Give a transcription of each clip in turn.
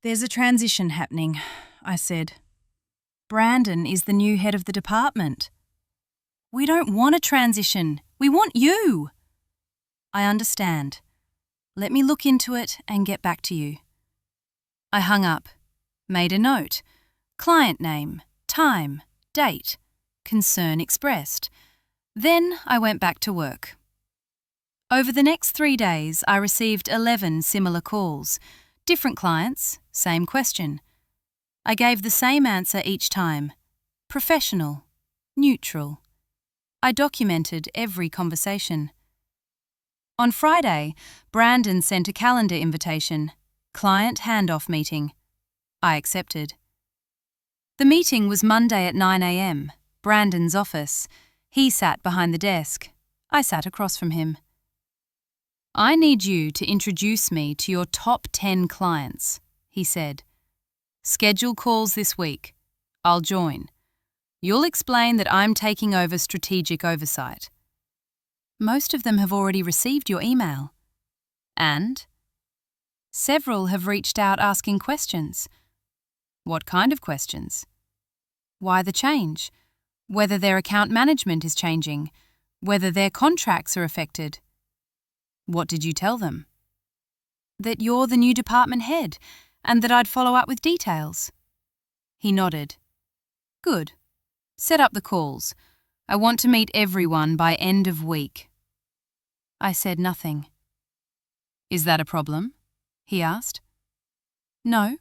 There's a transition happening, I said. Brandon is the new head of the department. We don't want a transition. We want you. I understand. Let me look into it and get back to you. I hung up, made a note, client name, time, date, concern expressed. Then I went back to work. Over the next 3 days, I received 11 similar calls, different clients, same question. I gave the same answer each time: professional, neutral. I documented every conversation. On Friday, Brandon sent a calendar invitation, client handoff meeting. I accepted. The meeting was Monday at 9 a.m, Brandon's office. He sat behind the desk. I sat across from him. I need you to introduce me to your top 10 clients, he said. Schedule calls this week. I'll join. You'll explain that I'm taking over strategic oversight. Most of them have already received your email. And? Several have reached out asking questions. What kind of questions? Why the change? Whether their account management is changing? Whether their contracts are affected? What did you tell them? That you're the new department head and that I'd follow up with details. He nodded. Good. Set up the calls. I want to meet everyone by end of week. I said nothing. Is that a problem? He asked. No.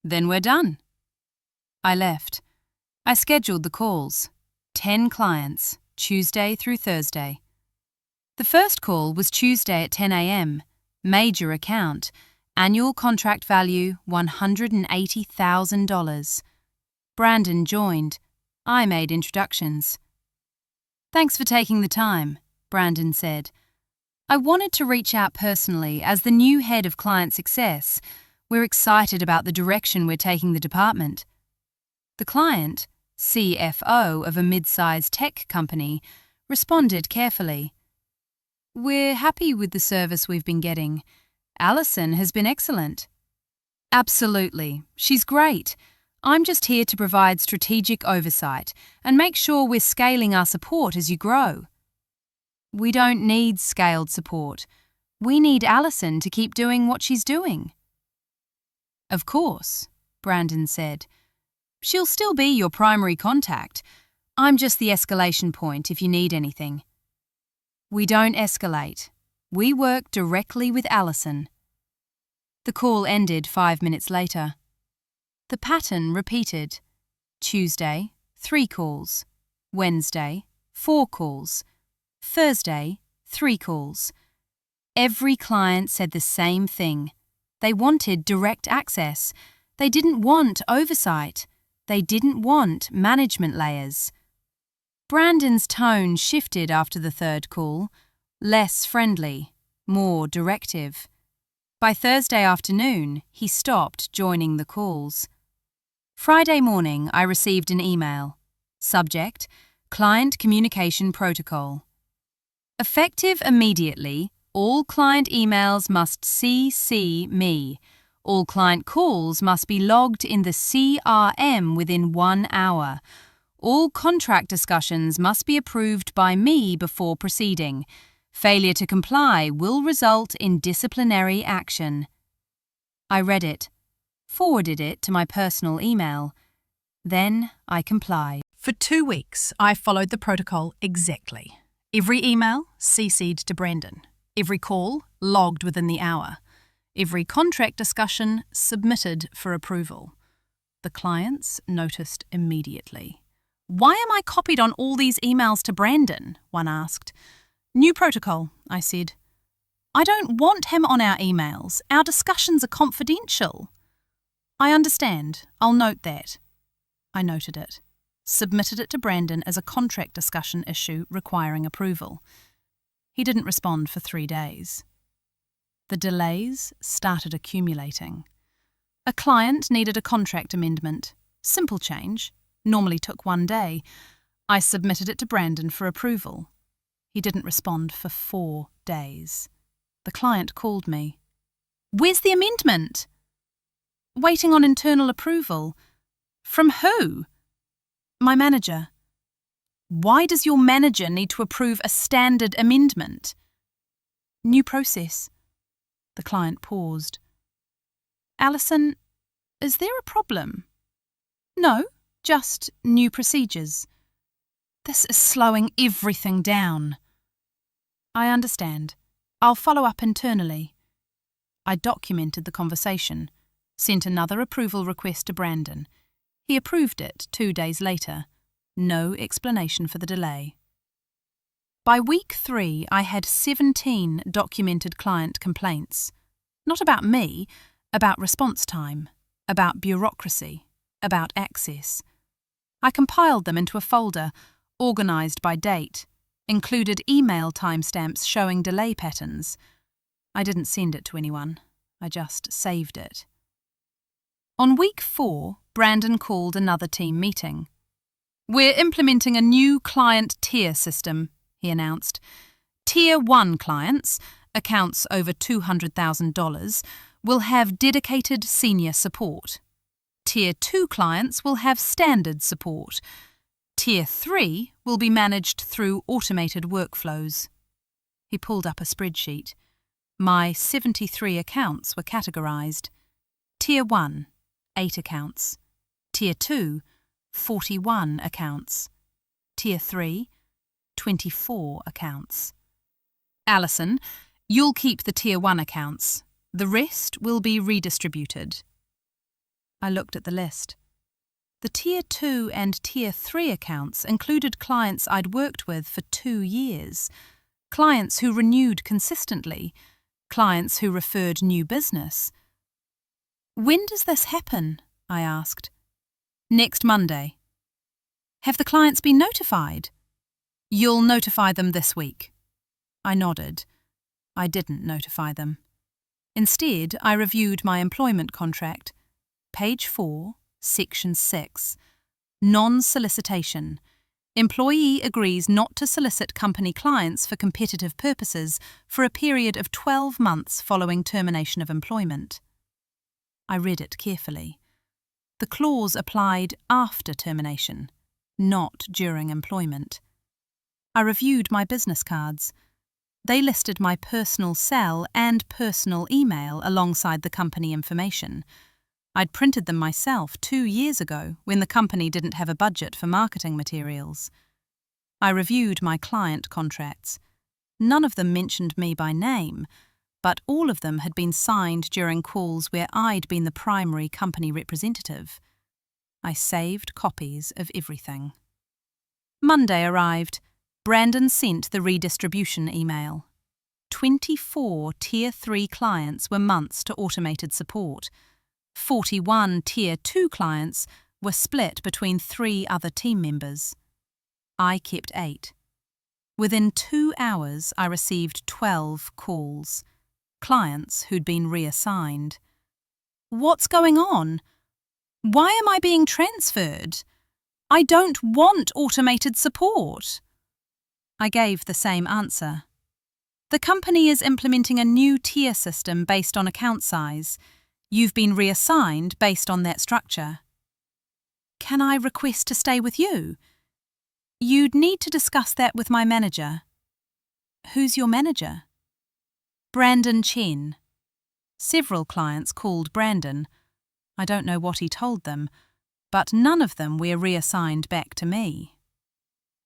Then we're done. I left. I scheduled the calls. 10 clients, Tuesday through Thursday. The first call was Tuesday at 10 a.m, major account, annual contract value $180,000. Brandon joined. I made introductions. Thanks for taking the time, Brandon said. I wanted to reach out personally as the new head of client success. We're excited about the direction we're taking the department. The client, CFO of a mid-sized tech company, responded carefully. We're happy with the service we've been getting. Alison has been excellent. Absolutely. She's great. I'm just here to provide strategic oversight and make sure we're scaling our support as you grow. We don't need scaled support. We need Alison to keep doing what she's doing. Of course, Brandon said. She'll still be your primary contact. I'm just the escalation point if you need anything. We don't escalate. We work directly with Alison. The call ended 5 minutes later. The pattern repeated. Tuesday, 3 calls. Wednesday, 4 calls. Thursday, 3 calls. Every client said the same thing. They wanted direct access. They didn't want oversight. They didn't want management layers. Brandon's tone shifted after the 3rd call, less friendly, more directive. By Thursday afternoon, he stopped joining the calls. Friday morning, I received an email. Subject: Client Communication Protocol. Effective immediately, all client emails must CC me. All client calls must be logged in the CRM within 1 hour. All contract discussions must be approved by me before proceeding. Failure to comply will result in disciplinary action. I read it, forwarded it to my personal email. Then I complied. For 2 weeks, I followed the protocol exactly. Every email CC'd to Brandon. Every call logged within the hour. Every contract discussion submitted for approval. The clients noticed immediately. Why am I copied on all these emails to Brandon? One asked. New protocol, I said. I don't want him on our emails. Our discussions are confidential. I understand. I'll note that. I noted it. Submitted it to Brandon as a contract discussion issue requiring approval. He didn't respond for 3 days. The delays started accumulating. A client needed a contract amendment. Simple change. Normally took 1 day. I submitted it to Brandon for approval. He didn't respond for 4 days. The client called me. Where's the amendment? Waiting on internal approval. From who? My manager. Why does your manager need to approve a standard amendment? New process. The client paused. Alison, is there a problem? No, just new procedures. This is slowing everything down. I understand. I'll follow up internally. I documented the conversation, sent another approval request to Brandon. He approved it 2 days later. No explanation for the delay. By week 3, I had 17 documented client complaints. Not about me, about response time, about bureaucracy, about access. I compiled them into a folder, organised by date, included email timestamps showing delay patterns. I didn't send it to anyone. I just saved it. On week 4, Brandon called another team meeting. We're implementing a new client tier system, he announced. Tier 1 clients, accounts over $200,000, will have dedicated senior support. Tier 2 clients will have standard support. Tier 3 will be managed through automated workflows. He pulled up a spreadsheet. My 73 accounts were categorised. Tier 1, 8 accounts. Tier 2, 41 accounts. Tier 3, 24 accounts. Alison, you'll keep the Tier 1 accounts. The rest will be redistributed. I looked at the list. The Tier 2 and Tier 3 accounts included clients I'd worked with for 2 years, clients who renewed consistently, clients who referred new business. When does this happen? I asked. Next Monday. Have the clients been notified? You'll notify them this week. I nodded. I didn't notify them. Instead, I reviewed my employment contract. Page 4, Section 6. Non-solicitation. Employee agrees not to solicit company clients for competitive purposes for a period of 12 months following termination of employment. I read it carefully. The clause applied after termination, not during employment. I reviewed my business cards. They listed my personal cell and personal email alongside the company information. I'd printed them myself 2 years ago when the company didn't have a budget for marketing materials. I reviewed my client contracts. None of them mentioned me by name, but all of them had been signed during calls where I'd been the primary company representative. I saved copies of everything. Monday arrived. Brandon sent the redistribution email. 24 Tier 3 clients were months to automated support. 41 Tier 2 clients were split between 3 other team members. I kept 8. Within 2 hours, I received 12 calls. Clients who'd been reassigned. What's going on? Why am I being transferred? I don't want automated support. I gave the same answer. The company is implementing a new tier system based on account size. You've been reassigned based on that structure. Can I request to stay with you? You'd need to discuss that with my manager. Who's your manager? Brandon Chen. Several clients called Brandon. I don't know what he told them, but none of them were reassigned back to me.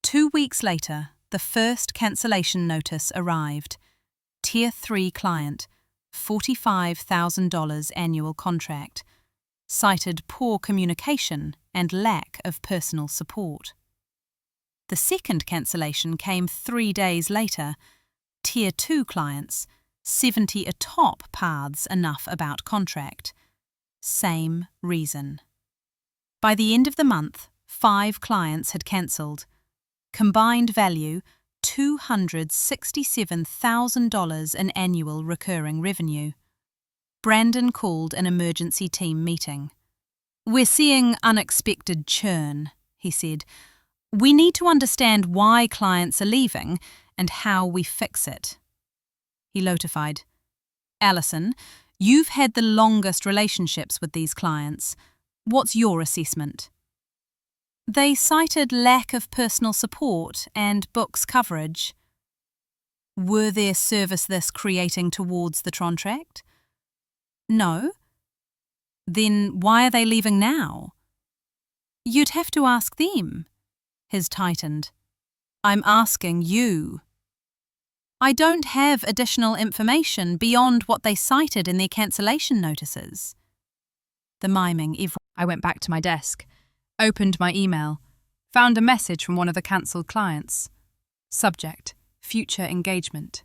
2 weeks later, the first cancellation notice arrived. Tier 3 client, $45,000 annual contract. Cited poor communication and lack of personal support. The second cancellation came 3 days later. Tier 2 clients, 70 atop paths enough about contract. Same reason. By the end of the month, 5 clients had cancelled. Combined value, $267,000 in annual recurring revenue. Brandon called an emergency team meeting. We're seeing unexpected churn, he said. We need to understand why clients are leaving and how we fix it. He notified. Alison, You've had the longest relationships with these clients. What's your assessment? They cited lack of personal support and books coverage. Were there service this creating towards the contract? No. Then why are they leaving now? You'd have to ask them. His tightened. I'm asking you. I don't have additional information beyond what they cited in their cancellation notices. The miming. I went back to my desk, opened my email, found a message from one of the cancelled clients. Subject: future engagement.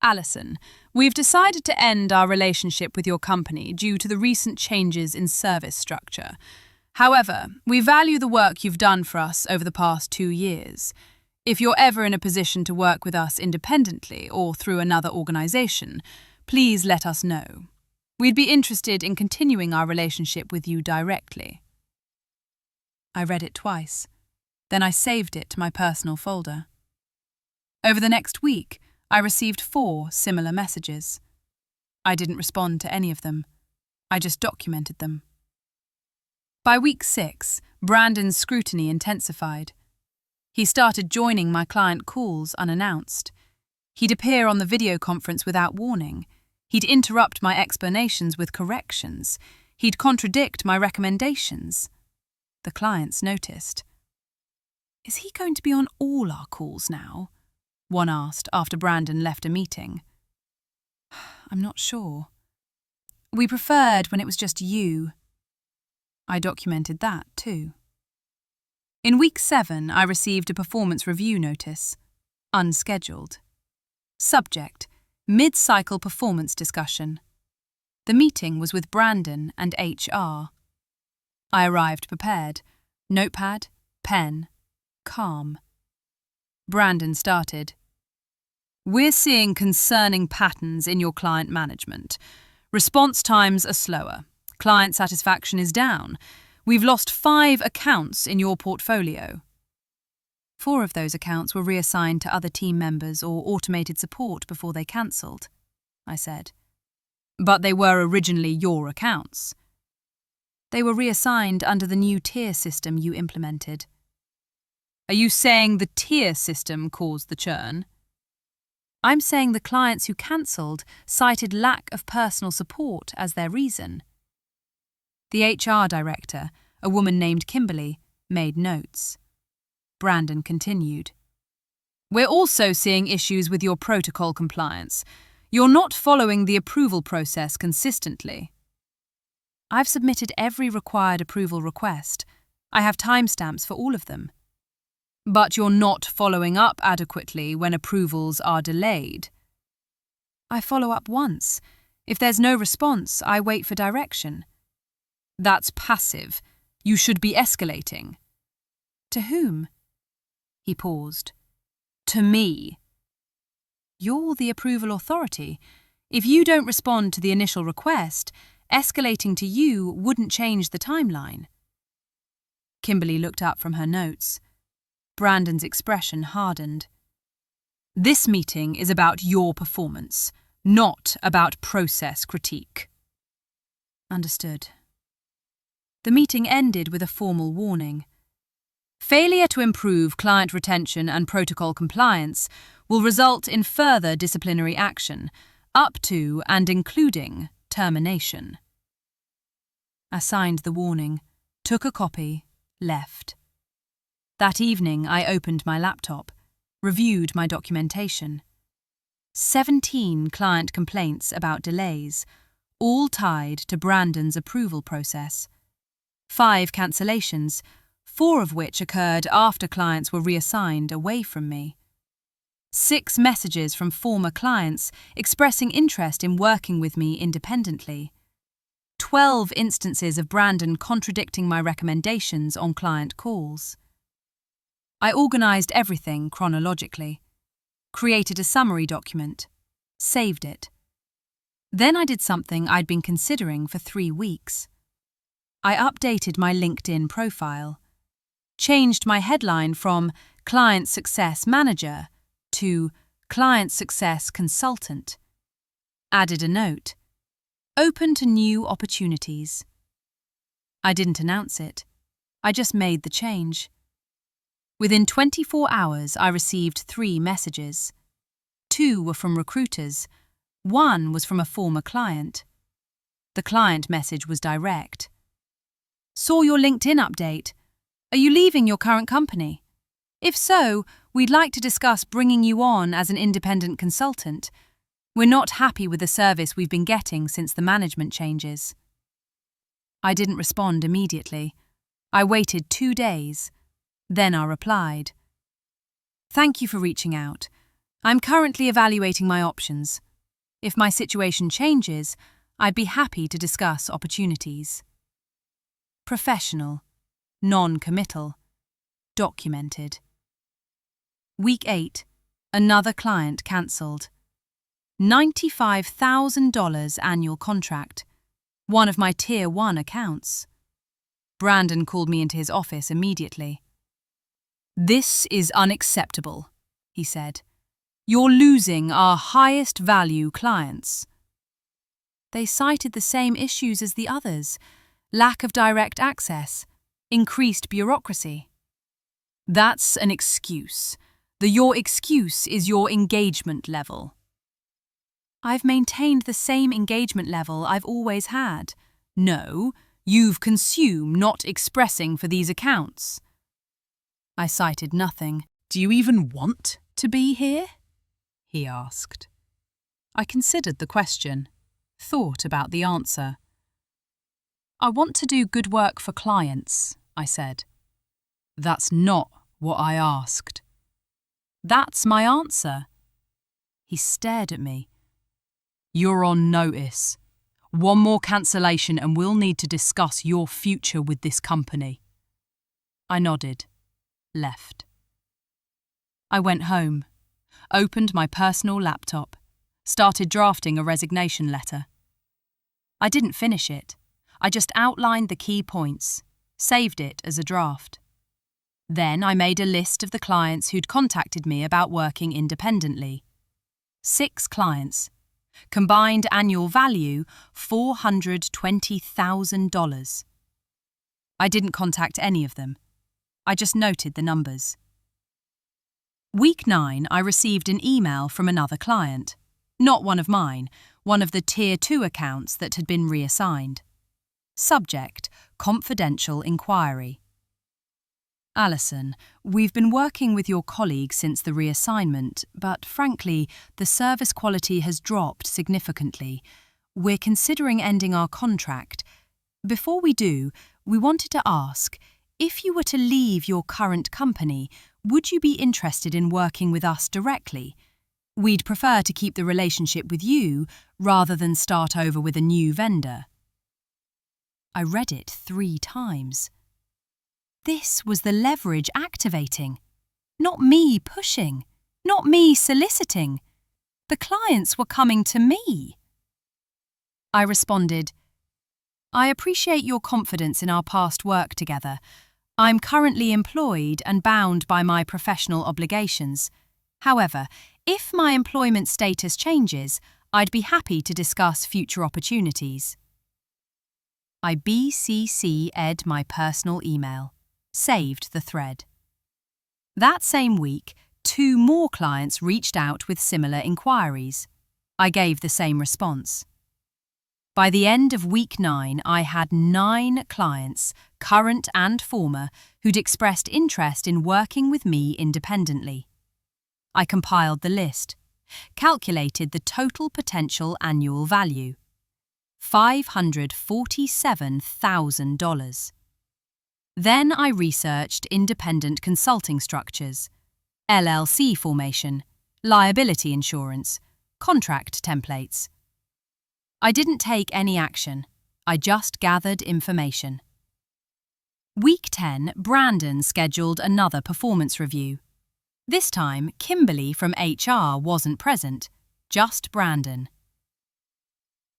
Alison, we've decided to end our relationship with your company due to the recent changes in service structure. However, we value the work you've done for us over the past 2 years. If you're ever in a position to work with us independently or through another organisation, please let us know. We'd be interested in continuing our relationship with you directly. I read it twice. Then I saved it to my personal folder. Over the next week, I received 4 similar messages. I didn't respond to any of them. I just documented them. By week 6, Brandon's scrutiny intensified. He started joining my client calls unannounced. He'd appear on the video conference without warning. He'd interrupt my explanations with corrections. He'd contradict my recommendations. The clients noticed. Is he going to be on all our calls now? One asked after Brandon left a meeting. I'm not sure. We preferred when it was just you. I documented that too. In week 7, I received a performance review notice. Unscheduled. Subject: mid-cycle performance discussion. The meeting was with Brandon and HR. I arrived prepared. Notepad, pen, calm. Brandon started. We're seeing concerning patterns in your client management. Response times are slower. Client satisfaction is down. We've lost 5 accounts in your portfolio. 4 of those accounts were reassigned to other team members or automated support before they cancelled, I said. But they were originally your accounts. They were reassigned under the new tier system you implemented. Are you saying the tier system caused the churn? I'm saying the clients who cancelled cited lack of personal support as their reason. The HR director, a woman named Kimberly, made notes. Brandon continued. We're also seeing issues with your protocol compliance. You're not following the approval process consistently. I've submitted every required approval request. I have timestamps for all of them. But you're not following up adequately when approvals are delayed. I follow up once. If there's no response, I wait for direction. That's passive. You should be escalating. To whom? He paused. To me. You're the approval authority. If you don't respond to the initial request, escalating to you wouldn't change the timeline. Kimberly looked up from her notes. Brandon's expression hardened. This meeting is about your performance, not about process critique. Understood. The meeting ended with a formal warning. Failure to improve client retention and protocol compliance will result in further disciplinary action, up to and including termination. I signed the warning, took a copy, left. That evening, I opened my laptop, reviewed my documentation. 17 client complaints about delays, all tied to Brandon's approval process. 5 cancellations, 4 of which occurred after clients were reassigned away from me. 6 messages from former clients expressing interest in working with me independently. 12 instances of Brandon contradicting my recommendations on client calls. I organised everything chronologically, created a summary document, saved it. Then I did something I'd been considering for 3 weeks. I updated my LinkedIn profile, changed my headline from Client Success Manager to Client Success Consultant, added a note, Open to new opportunities. I didn't announce it. I just made the change. Within 24 hours, I received 3 messages. 2 were from recruiters. 1 was from a former client. The client message was direct. Saw your LinkedIn update. Are you leaving your current company? If so, we'd like to discuss bringing you on as an independent consultant. We're not happy with the service we've been getting since the management changes. I didn't respond immediately. I waited 2 days. Then I replied. Thank you for reaching out. I'm currently evaluating my options. If my situation changes, I'd be happy to discuss opportunities. Professional, non-committal, documented. Week 8, another client cancelled. $95,000 annual contract, one of my Tier 1 accounts. Brandon called me into his office immediately. This is unacceptable, he said. You're losing our highest value clients. They cited the same issues as the others: lack of direct access, increased bureaucracy. That's an excuse. Your excuse is your engagement level. I've maintained the same engagement level I've always had. No, you've consumed not expressing for these accounts. I cited nothing. Do you even want to be here? He asked. I considered the question, thought about the answer. I want to do good work for clients, I said. That's not what I asked. That's my answer. He stared at me. You're on notice. 1 more cancellation and we'll need to discuss your future with this company. I nodded, left. I went home, opened my personal laptop, started drafting a resignation letter. I didn't finish it. I just outlined the key points, saved it as a draft. Then I made a list of the clients who'd contacted me about working independently. 6 clients. Combined annual value, $420,000. I didn't contact any of them. I just noted the numbers. Week 9, I received an email from another client. Not one of mine, one of the Tier 2 accounts that had been reassigned. Subject: confidential inquiry. Alison, we've been working with your colleague since the reassignment, but frankly, the service quality has dropped significantly. We're considering ending our contract. Before we do, we wanted to ask, if you were to leave your current company, would you be interested in working with us directly? We'd prefer to keep the relationship with you rather than start over with a new vendor. I read it 3 times. This was the leverage activating. Not me pushing. Not me soliciting. The clients were coming to me. I responded, I appreciate your confidence in our past work together. I'm currently employed and bound by my professional obligations. However, if my employment status changes, I'd be happy to discuss future opportunities. I BCC'd my personal email. Saved the thread. That same week, 2 more clients reached out with similar inquiries. I gave the same response. By the end of week 9, I had 9 clients, current and former, who'd expressed interest in working with me independently. I compiled the list, calculated the total potential annual value. $547,000. Then I researched independent consulting structures, LLC formation, liability insurance, contract templates. I didn't take any action. I just gathered information. Week 10, Brandon scheduled another performance review. This time, Kimberly from HR wasn't present, just Brandon.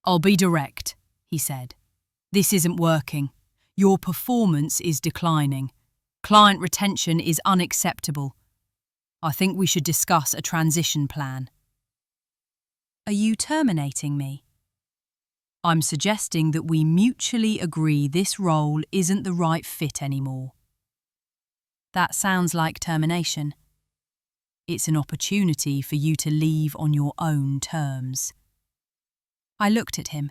I'll be direct, he said. This isn't working. Your performance is declining. Client retention is unacceptable. I think we should discuss a transition plan. Are you terminating me? I'm suggesting that we mutually agree this role isn't the right fit anymore. That sounds like termination. It's an opportunity for you to leave on your own terms. I looked at him.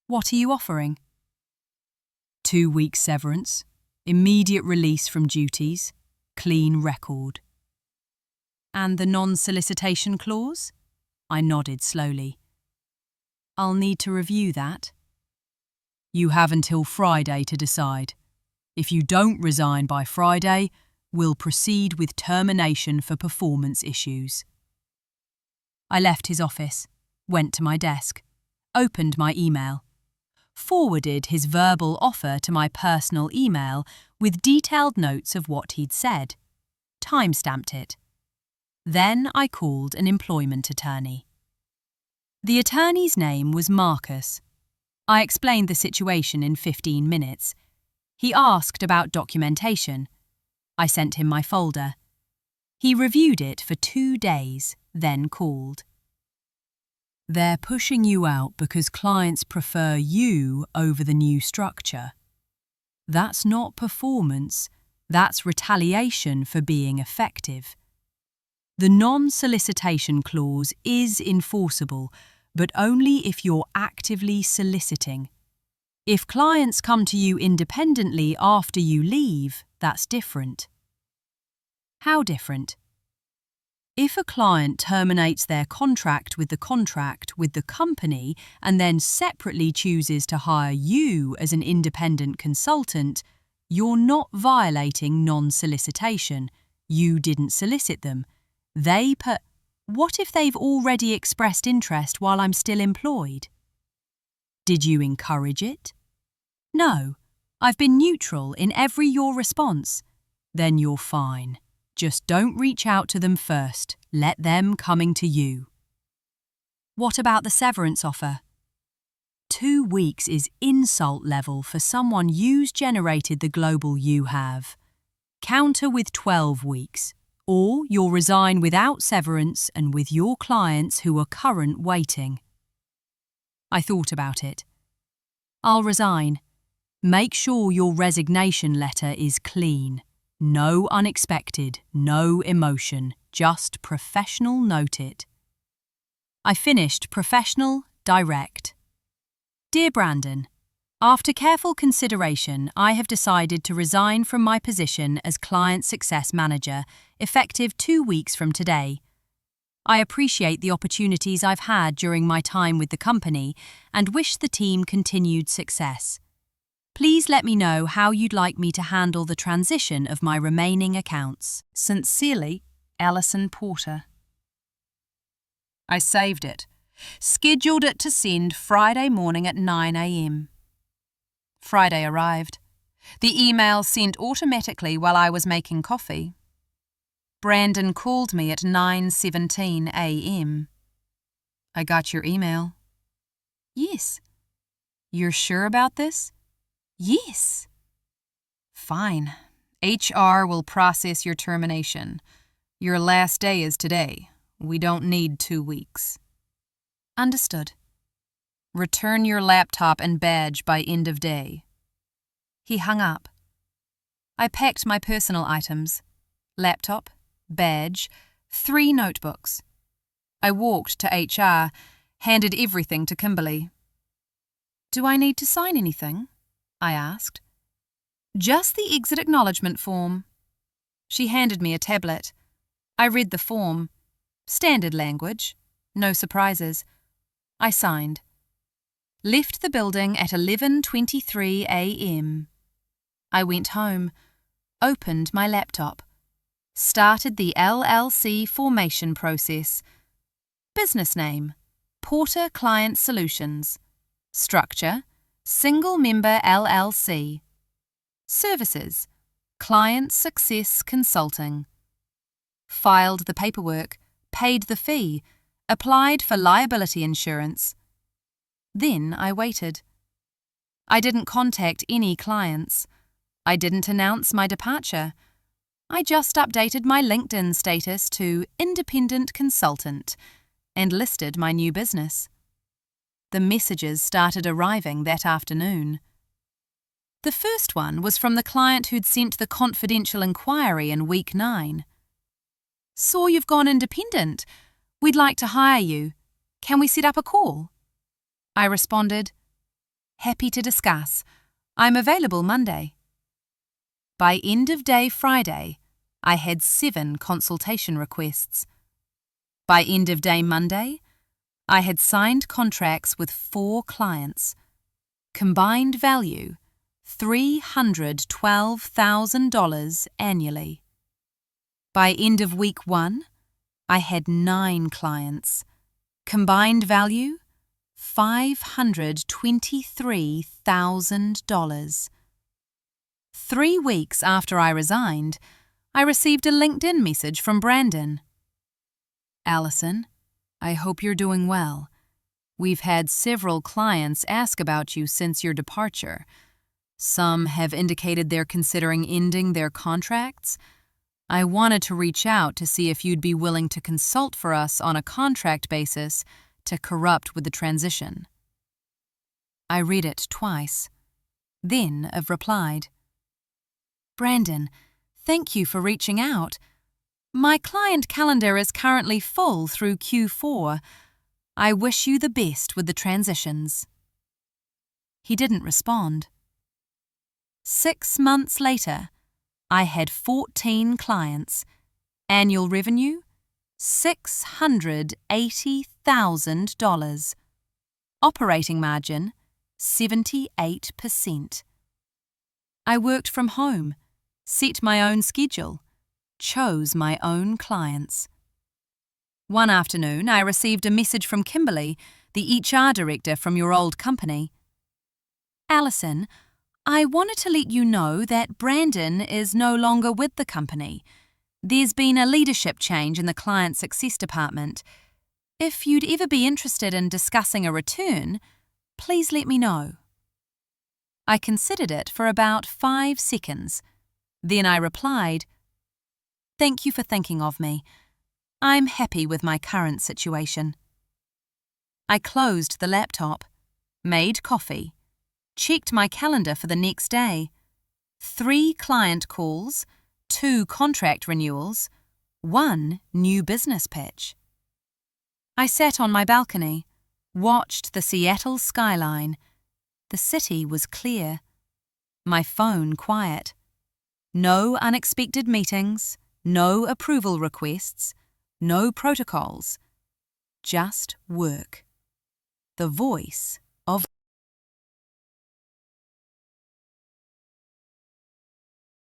What are you offering? 2 weeks severance, immediate release from duties, clean record. And the non-solicitation clause? I nodded slowly. I'll need to review that. You have until Friday to decide. If you don't resign by Friday, we'll proceed with termination for performance issues. I left his office, went to my desk, opened my email, forwarded his verbal offer to my personal email with detailed notes of what he'd said, time-stamped it. Then I called an employment attorney. The attorney's name was Marcus. I explained the situation in 15 minutes. He asked about documentation. I sent him my folder. He reviewed it for 2 days, then called. They're pushing you out because clients prefer you over the new structure. That's not performance, that's retaliation for being effective. The non-solicitation clause is enforceable, but only if you're actively soliciting. If clients come to you independently after you leave, that's different. How different? If a client terminates their contract with the company and then separately chooses to hire you as an independent consultant, you're not violating non-solicitation. You didn't solicit them. What if they've already expressed interest while I'm still employed? Did you encourage it? No, I've been neutral in every your response. Then you're fine. Just don't reach out to them first. Let them coming to you. What about the severance offer? 2 weeks is insult level for someone who's generated the global you have. Counter with 12 weeks. Or you'll resign without severance and with your clients who are current waiting. I thought about it. I'll resign. Make sure your resignation letter is clean. No unexpected, no emotion, just professional note it. I finished professional, direct. Dear Brandon, after careful consideration, I have decided to resign from my position as Client Success Manager, effective 2 weeks from today. I appreciate the opportunities I've had during my time with the company and wish the team continued success. Please let me know how you'd like me to handle the transition of my remaining accounts. Sincerely, Alison Porter. I saved it, scheduled it to send Friday morning at 9 a.m. Friday arrived. The email sent automatically while I was making coffee. Brandon called me at 9:17 a.m. I got your email. Yes. You're sure about this? Yes. Fine. HR will process your termination. Your last day is today. We don't need 2 weeks. Understood. Return your laptop and badge by end of day. He hung up. I packed my personal items, laptop, badge, 3 notebooks. I walked to HR, handed everything to Kimberly. Do I need to sign anything? I asked. Just the exit acknowledgement form. She handed me a tablet. I read the form. Standard language. No surprises. I signed. Left the building at 11:23 a.m. I went home, opened my laptop, started the LLC formation process. Business name, Porter Client Solutions. Structure, Single Member LLC. Services, Client Success Consulting. Filed the paperwork, paid the fee, applied for liability insurance. Then I waited. I didn't contact any clients. I didn't announce my departure. I just updated my LinkedIn status to Independent Consultant and listed my new business. The messages started arriving that afternoon. The first one was from the client who'd sent the confidential inquiry in week 9. "Saw you've gone independent. We'd like to hire you. Can we set up a call?" I responded, "Happy to discuss. I'm available Monday." By end of day Friday, I had 7 consultation requests. By end of day Monday, I had signed contracts with 4 clients. Combined value, $312,000 annually. By end of week 1, I had 9 clients. Combined value, $523,000. 3 weeks after I resigned, I received a LinkedIn message from Brandon. "Alison, I hope you're doing well. We've had several clients ask about you since your departure. Some have indicated they're considering ending their contracts. I wanted to reach out to see if you'd be willing to consult for us on a contract basis to corrupt with the transition." I read it twice. Then I've replied, "Brandon, thank you for reaching out. My client calendar is currently full through Q4. I wish you the best with the transitions." He didn't respond. 6 months later, I had 14 clients. Annual revenue, $680,000. Operating margin, 78%. I worked from home, set my own schedule, chose my own clients. One afternoon, I received a message from Kimberly, the HR director from your old company. "Alison, I wanted to let you know that Brandon is no longer with the company. There's been a leadership change in the client success department. If you'd ever be interested in discussing a return, please let me know." I considered it for about 5 seconds. Then I replied, "Thank you for thinking of me. I'm happy with my current situation." I closed the laptop, made coffee, checked my calendar for the next day. 3 client calls, 2 contract renewals, 1 new business pitch. I sat on my balcony, watched the Seattle skyline. The city was clear. My phone quiet. No unexpected meetings, no approval requests, no protocols. Just work. The voice of